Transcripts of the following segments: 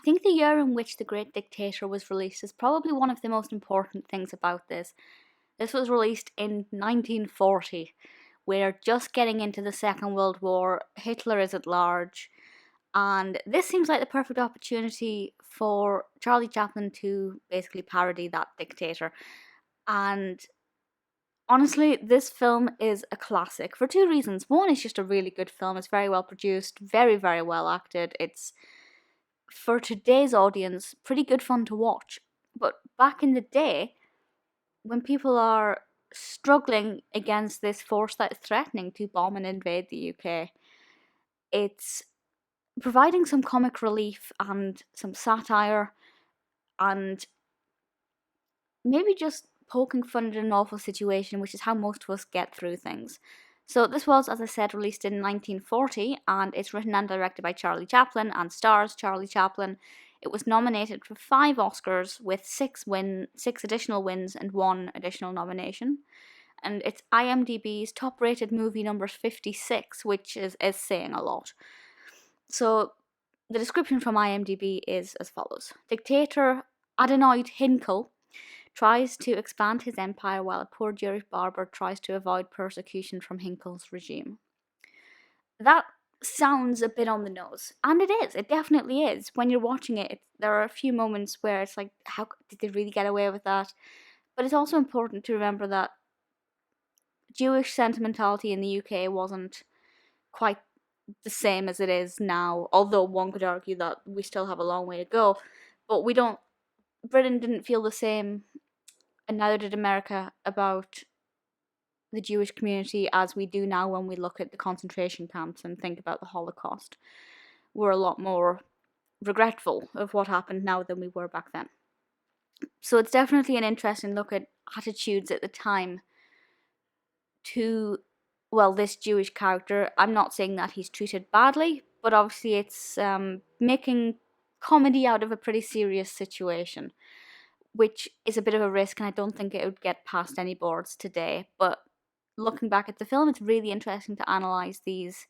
think the year in which The Great Dictator was released is probably one of the most important things about this. This was released in 1940. We're just getting into the Second World War, Hitler is at large, and this seems like the perfect opportunity for Charlie Chaplin to basically parody that dictator. And honestly, this film is a classic for two reasons. One, it's just a really good film. It's very well produced, very, very well acted. It's, for today's audience, pretty good fun to watch. But back in the day, when people are struggling against this force that is threatening to bomb and invade the UK, it's providing some comic relief and some satire and maybe just poking fun at an awful situation, which is how most of us get through things. So this was, as I said, released in 1940, and it's written and directed by Charlie Chaplin and stars Charlie Chaplin. It was nominated for 5 Oscars with 6 additional wins and 1 additional nomination. And it's IMDb's top-rated movie number 56, which is saying a lot. So the description from IMDb is as follows. Dictator Adenoid Hynkel tries to expand his empire while a poor Jewish barber tries to avoid persecution from Hynkel's regime. That sounds a bit on the nose, and it is. It definitely is. When you're watching it, there are a few moments where it's like, how did they really get away with that? But it's also important to remember that Jewish sentimentality in the UK wasn't quite the same as it is now, although one could argue that we still have a long way to go. But Britain didn't feel the same, and neither did America, about the Jewish community as we do now when we look at the concentration camps and think about the Holocaust. We're a lot more regretful of what happened now than we were back then. So it's definitely an interesting look at attitudes at the time to, well, this Jewish character. I'm not saying that he's treated badly, but obviously it's making comedy out of a pretty serious situation, which is a bit of a risk, and I don't think it would get past any boards today. But looking back at the film, it's really interesting to analyse these,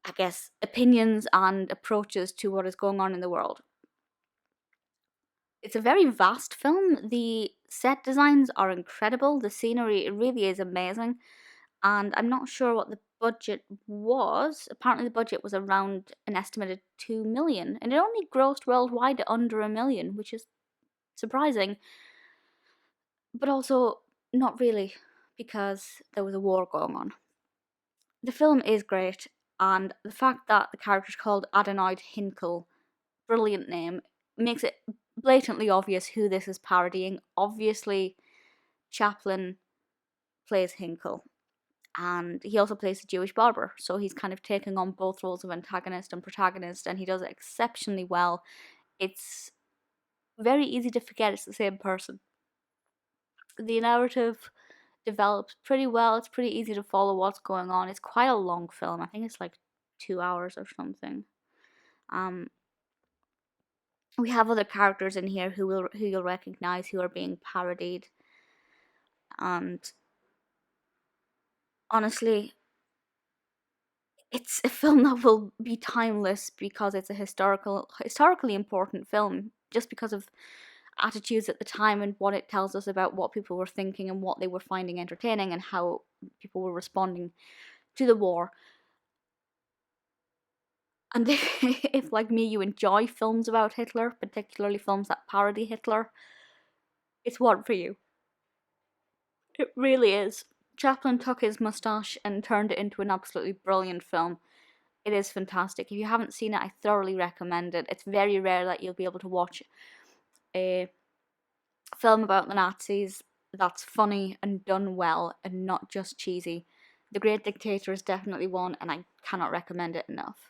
I guess, opinions and approaches to what is going on in the world. It's a very vast film. The set designs are incredible. The scenery, it really is amazing. And I'm not sure what the budget was. Apparently the budget was around an estimated 2 million, and it only grossed worldwide under 1 million, which is surprising, but also not really, because there was a war going on. The film is great, and the fact that the character is called Adenoid Hynkel, brilliant name, makes it blatantly obvious who this is parodying. Obviously, Chaplin plays Hynkel, and he also plays the Jewish barber, so he's kind of taking on both roles of antagonist and protagonist, and he does it exceptionally well. It's very easy to forget it's the same person. The narrative develops pretty well. It's pretty easy to follow what's going on. It's quite a long film. I think it's like 2 hours or something. We have other characters in here who you'll recognize, who are being parodied, and honestly, it's a film that will be timeless because it's a historically important film, just because of attitudes at the time and what it tells us about what people were thinking and what they were finding entertaining and how people were responding to the war. And if, like me, you enjoy films about Hitler, particularly films that parody Hitler, it's one for you. It really is. Chaplin took his moustache and turned it into an absolutely brilliant film. It is fantastic. If you haven't seen it, I thoroughly recommend it. It's very rare that you'll be able to watch a film about the Nazis that's funny and done well and not just cheesy. The Great Dictator is definitely one, and I cannot recommend it enough.